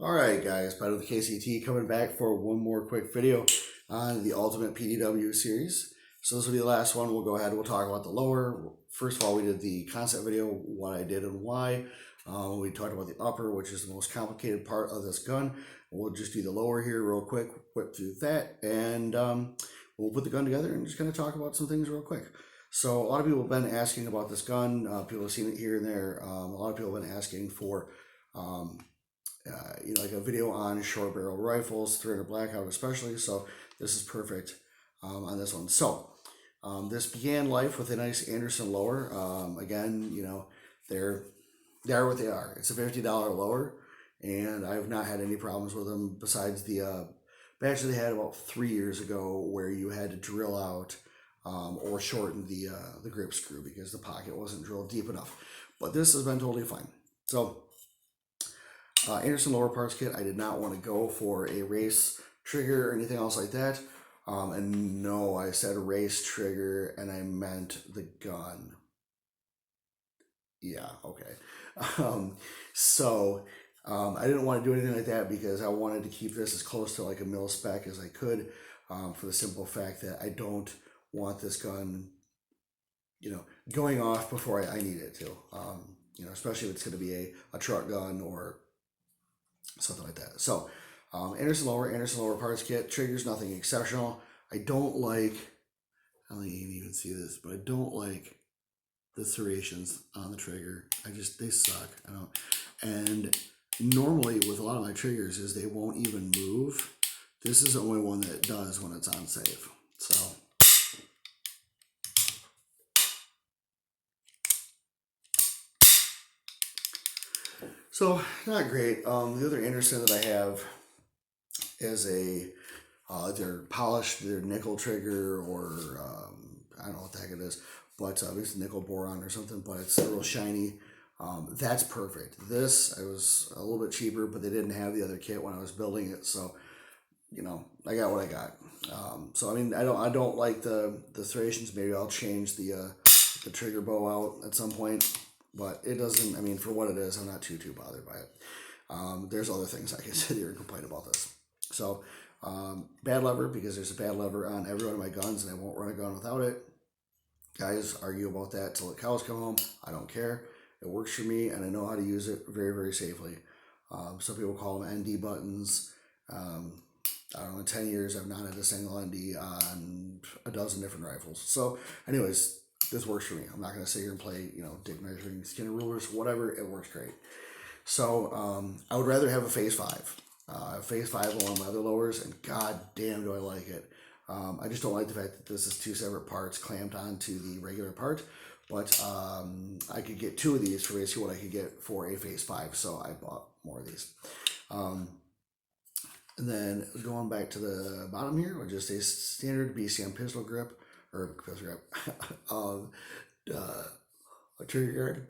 Alright guys, Pat with the KCT coming back for one more quick video on the Ultimate PDW series. So this will be the last one. We'll go ahead and we'll talk about the lower. First of all, we did the concept video, what I did and why. We talked about the upper, which is the most complicated part of this gun. We'll just do the lower here real quick, whip through that, and we'll put the gun together and just kind of talk about some things real quick. So a lot of people have been asking about this gun. People have seen it here and there. A lot of people have been asking for like a video on short barrel rifles, 300 Blackout especially. So this is perfect on this one. So this began life with a nice Anderson lower. Again, they are what they are. It's a $50 lower, and I've not had any problems with them besides the batch they had about 3 years ago where you had to drill out or shorten the grip screw because the pocket wasn't drilled deep enough. But this has been totally fine. So Anderson lower parts kit, I did not want to go for a race trigger or anything else like that. And no, I said race trigger and I meant the gun. Yeah, okay. I didn't want to do anything like that because I wanted to keep this as close to like a mil spec as I could, for the simple fact that I don't want this gun, going off before I need it to. Especially if it's going to be a truck gun or something like that. So Anderson lower parts kit. Triggers, nothing exceptional. I don't like, I don't think you can even see this, but I don't like the serrations on the trigger. They suck. I don't. And normally with a lot of my triggers is they won't even move. This is the only one that does when it's unsafe. So not great. The other Anderson that I have is they're polished, they're nickel trigger, or I don't know what the heck it is, but it's nickel boron or something, but it's real shiny. That's perfect. This, I was a little bit cheaper, but they didn't have the other kit when I was building it, so I got what I got. I don't like the serrations. Maybe I'll change the trigger bow out at some point. But it doesn't, for what it is, I'm not too bothered by it. There's other things I can sit here and complain about this. So, bad lever, because there's a bad lever on every one of my guns, and I won't run a gun without it. Guys argue about that till the cows come home. I don't care. It works for me, and I know how to use it very, very safely. Some people call them ND buttons. I don't know, in 10 years, I've not had a single ND on a dozen different rifles. So, anyways, this works for me. I'm not going to sit here and play, dick measuring, Skinner rulers, whatever. It works great. So I would rather have a phase 5. Phase 5 on one of my other lowers, and god damn do I like it. I just don't like the fact that this is 2 separate parts clamped onto the regular part. But I could get 2 of these for basically what I could get for a phase 5. So I bought more of these. And then going back to the bottom here, with just a standard BCM pistol grip. Or of a trigger guard.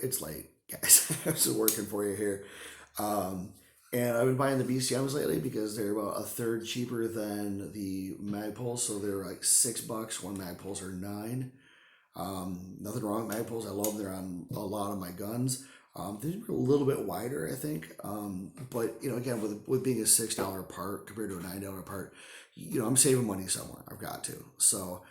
It's late, guys. I'm still working for you here. And I've been buying the BCMs lately because they're about a third cheaper than the Magpuls. So they're like $6. One Magpuls are $9. Nothing wrong with Magpuls. I love them. They're on a lot of my guns. They're a little bit wider, I think. But again, with being a $6 part compared to a $9 part, I'm saving money somewhere. I've got to. So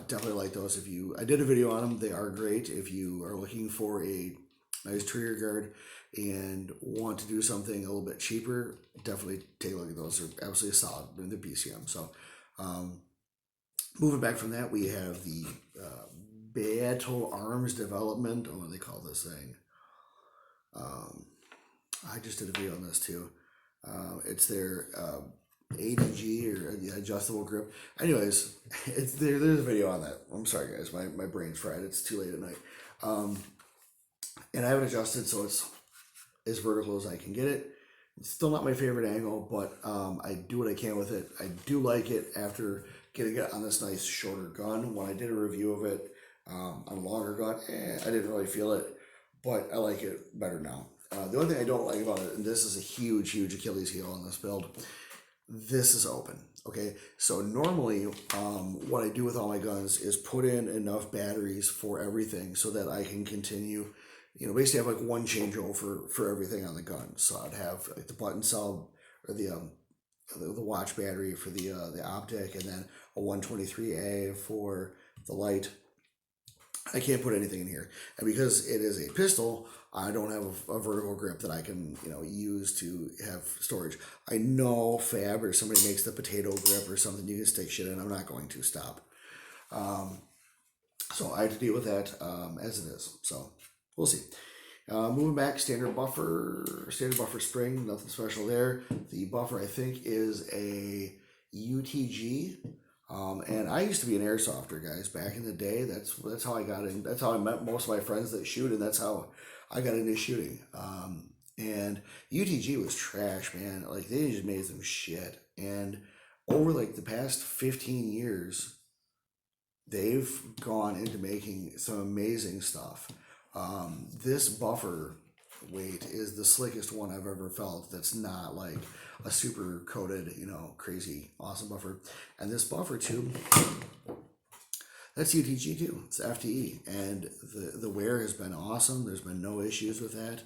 definitely like those. I did a video on them. They are great. If you are looking for a nice trigger guard and want to do something a little bit cheaper, definitely take a look at those. They're absolutely solid. They're BCM. So moving back from that, we have the Battle Arms Development. What do they call this thing? I just did a video on this too. It's their ADG, or the adjustable grip. Anyways, there's a video on that. I'm sorry guys, my brain's fried. It's too late at night. And I have it adjusted so it's as vertical as I can get it. It's still not my favorite angle, but I do what I can with it. I do like it after getting it on this nice shorter gun. When I did a review of it on a longer gun, I didn't really feel it, but I like it better now. The only thing I don't like about it, and this is a huge Achilles heel on this build, this is open. Okay, so normally what I do with all my guns is put in enough batteries for everything so that I can continue basically have like one changeover for everything on the gun. So I'd have like the button cell or the watch battery for the optic, and then a 123A for the light. I can't put anything in here, and because it is a pistol, I don't have a vertical grip that I can use to have storage. I know Fab or somebody makes the potato grip or something you can stick shit in. I'm not going to stop. So I have to deal with that as it is. So we'll see. Moving back, standard buffer spring, nothing special there. The buffer I think is a UTG, and I used to be an airsofter, guys, back in the day. That's how I got in. That's how I met most of my friends that shoot, and that's how I got into shooting. And UTG was trash, man. Like they just made some shit, and over like the past 15 years, they've gone into making some amazing stuff. This buffer weight is the slickest one I've ever felt. That's not like a super coated, crazy awesome buffer. And this buffer tube, that's UTG too. It's FTE, and the wear has been awesome. There's been no issues with that.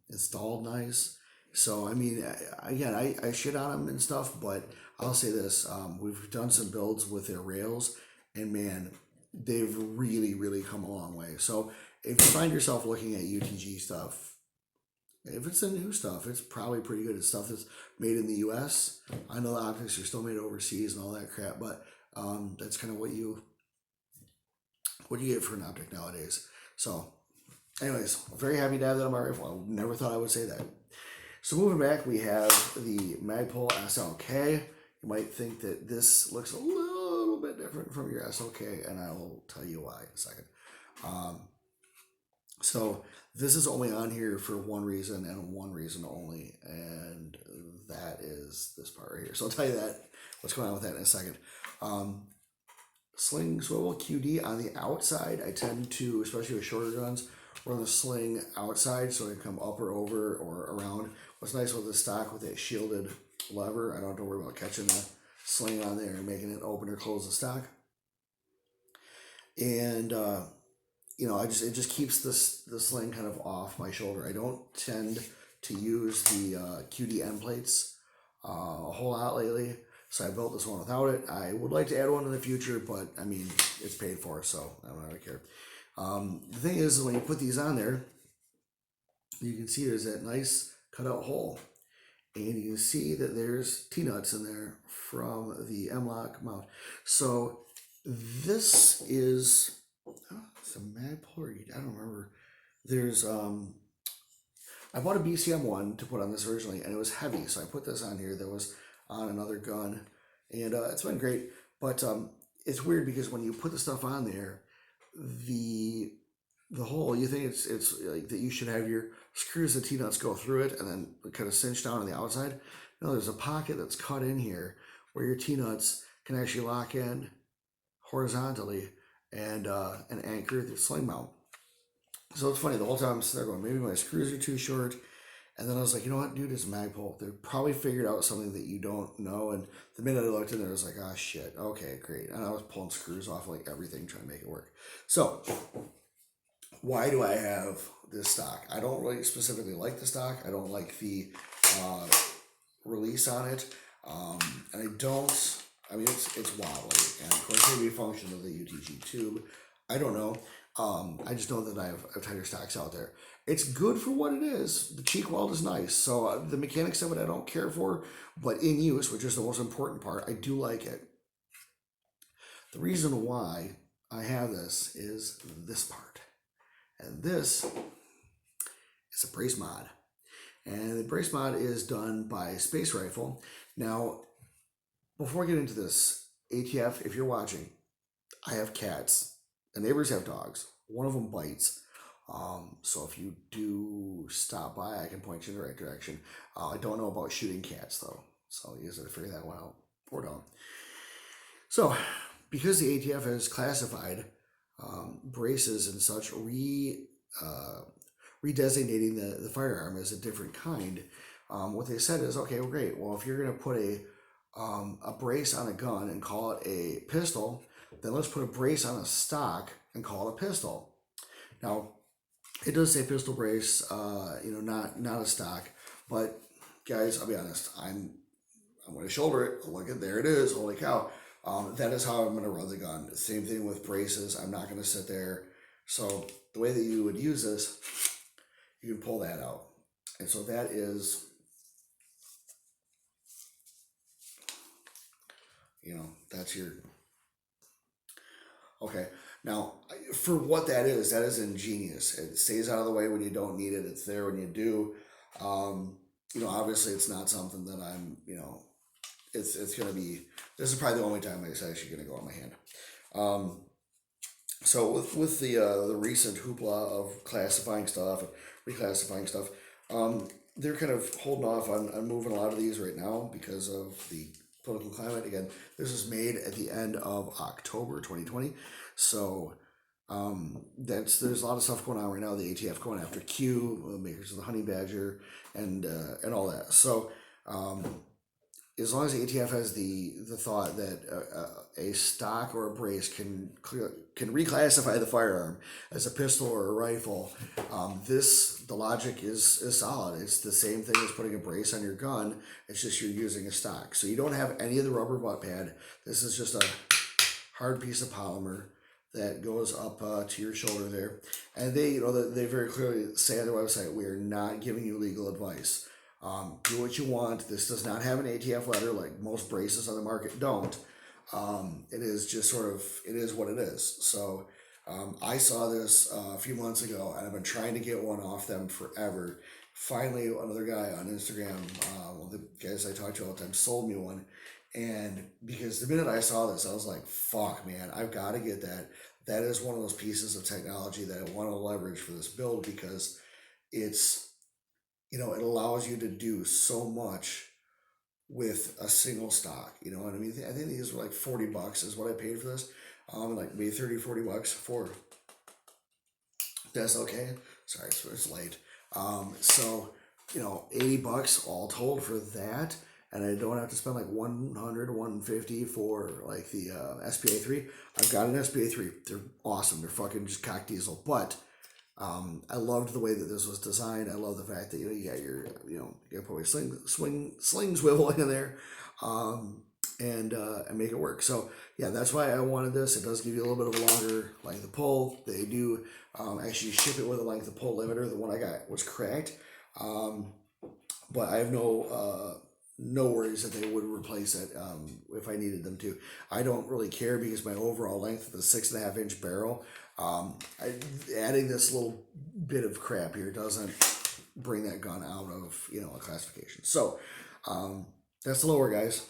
Installed nice. So I mean, again, I shit on them and stuff, but I'll say this: we've done some builds with their rails, and man, they've really come a long way. So if you find yourself looking at UTG stuff, if it's the new stuff, it's probably pretty good. It's stuff that's made in the U.S. I know the optics are still made overseas and all that crap, but that's kind of what you get for an optic nowadays. So, anyways, I'm very happy to have that on my rifle. I never thought I would say that. So moving back, we have the Magpul SLK. You might think that this looks a little bit different from your SLK, and I will tell you why in a second. So this is only on here for one reason and one reason only, and that is this part right here. So I'll tell you what's going on with that in a second. Sling swivel QD on the outside. I tend to, especially with shorter guns, run the sling outside so I can come up or over or around. What's nice with the stock with that shielded lever, I don't have to worry about catching the sling on there and making it open or close the stock. And it just keeps the sling kind of off my shoulder. I don't tend to use the QD end plates a whole lot lately, so I built this one without it. I would like to add one in the future, but I mean, it's paid for, so I don't really care. The thing is, when you put these on there, you can see there's that nice cutout hole, and you can see that there's T-nuts in there from the M-LOK mount. So this is it's a Magpul, I don't remember. There's I bought a BCM1 to put on this originally, and it was heavy, so I put this on here that was on another gun, and it's been great. But it's weird because when you put the stuff on there, the hole, you think it's like that you should have your screws and T-nuts go through it and then kind of cinch down on the outside. No, there's a pocket that's cut in here where your T-nuts can actually lock in horizontally and anchor the sling mount. So it's funny, the whole time I'm sitting there going, maybe my screws are too short. And then I was like, you know what, dude, it's Magpul. They probably figured out something that you don't know. And the minute I looked in there, I was like, ah, shit, okay, great. And I was pulling screws off like everything, trying to make it work. So why do I have this stock? I don't really specifically like the stock. I don't like the release on it. And I don't, I mean, it's wobbly. And of course, maybe a function of the UTG tube. I don't know. I just know that I have tighter stocks out there. It's good for what it is. The cheek weld is nice. So the mechanics of it I don't care for, but in use, which is the most important part, I do like it. The reason why I have this is this part. And this is a brace mod. And the brace mod is done by Space Rifle. Now, before I get into this, ATF, if you're watching, I have cats. The neighbors have dogs. One of them bites. So if you do stop by, I can point you in the right direction. I don't know about shooting cats, though. So you guys have to figure that one out or don't. So, because the ATF has classified braces and such, redesignating the firearm as a different kind, what they said is, okay, well, great. Well, if you're going to put a brace on a gun and call it a pistol, then let's put a brace on a stock and call it a pistol. Now, It does say pistol brace, not a stock, but guys, I'll be honest, I'm going to shoulder it. Look at there it is. Holy cow! That is how I'm going to run the gun. Same thing with braces. I'm not going to sit there. So the way that you would use this, you can pull that out, and so that is, that's your okay. Now, for what that is ingenious. It stays out of the way when you don't need it. It's there when you do. Obviously, it's not something that it's going to be. This is probably the only time it's actually going to go on my hand. Um, so with the recent hoopla of classifying stuff and reclassifying stuff, they're kind of holding off on moving a lot of these right now because of the political climate. Again, this was made at the end of October 2020, so there's a lot of stuff going on right now. The ATF going after Q, makers of the honey badger, and all that. So as long as the ATF has the thought that a stock or a brace can reclassify the firearm as a pistol or a rifle, the logic is solid. It's the same thing as putting a brace on your gun. It's just you're using a stock, so you don't have any of the rubber butt pad. This is just a hard piece of polymer that goes up to your shoulder there, and they very clearly say on their website, we are not giving you legal advice. Do what you want. This does not have an ATF letter like most braces on the market don't. It is just it is what it is. So I saw this a few months ago, and I've been trying to get one off them forever. Finally, another guy on Instagram, one of the guys I talk to all the time, sold me one. And because the minute I saw this, I was like, fuck, man, I've got to get that. That is one of those pieces of technology that I want to leverage for this build because it's it allows you to do so much with a single stock. You know what I mean? I think these were like $40 is what I paid for this. Like maybe 30, $40 for that's okay. Sorry, it's late. So $80 all told for that. And I don't have to spend like 100, 150 for like the SPA 3. I've got an SPA 3. They're awesome. They're fucking just cock diesel. But I loved the way that this was designed. I love the fact that you got your you got to put your sling swivel in there, and make it work. So yeah, that's why I wanted this. It does give you a little bit of a longer length of pull. They do actually ship it with a length of pull limiter. The one I got was cracked, but I have no worries that they would replace it if I needed them to. I don't really care because my overall length of the 6.5-inch barrel, adding this little bit of crap here doesn't bring that gun out of a classification. So that's the lower, guys.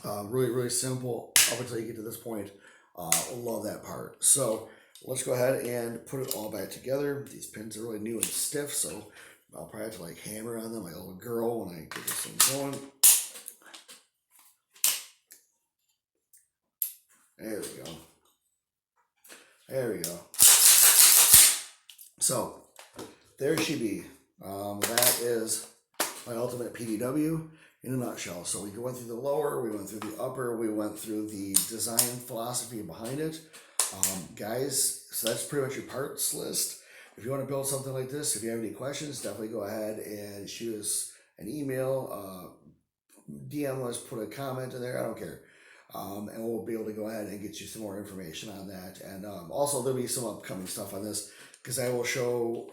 Really, really simple up until you get to this point. Love that part. So let's go ahead and put it all back together. These pins are really new and stiff, so I'll probably have to like hammer on them like a little girl when I get this thing going. There we go. There we go. So there she be. That is my ultimate PDW in a nutshell. So we went through the lower, we went through the upper, we went through the design philosophy behind it. Guys, so that's pretty much your parts list. If you want to build something like this, if you have any questions, definitely go ahead and shoot us an email, DM us, put a comment in there. I don't care. And we'll be able to go ahead and get you some more information on that. And also, there'll be some upcoming stuff on this because I will show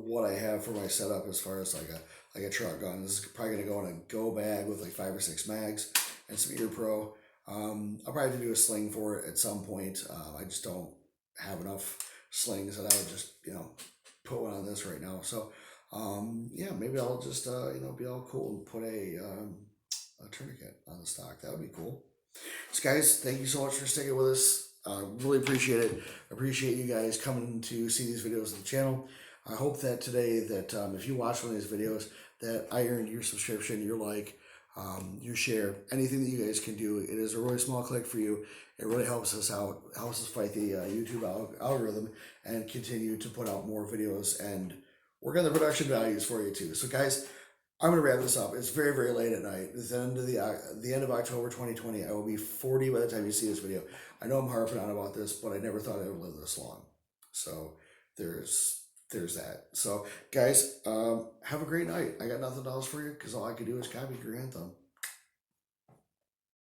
what I have for my setup as far as like a truck gun. This is probably going to go in a go bag with like 5 or 6 mags and some ear pro. I'll probably have to do a sling for it at some point. I just don't have enough slings that I would just put one on this right now. So yeah, maybe I'll just be all cool and put a tourniquet on the stock. That would be cool. So guys, thank you so much for sticking with us. Really appreciate it. Appreciate you guys coming to see these videos on the channel. I hope that today that if you watch one of these videos that I earned your subscription, your like, your share, anything that you guys can do. It is a really small click for you. It really helps us out, helps us fight the YouTube algorithm and continue to put out more videos and work on the production values for you too. So guys, I'm going to wrap this up. It's very, very late at night. It's the end of October 2020. I will be 40 by the time you see this video. I know I'm harping on about this, but I never thought I would live this long. So there's there's that. So, guys, have a great night. I got nothing else for you because all I could do is copy your anthem.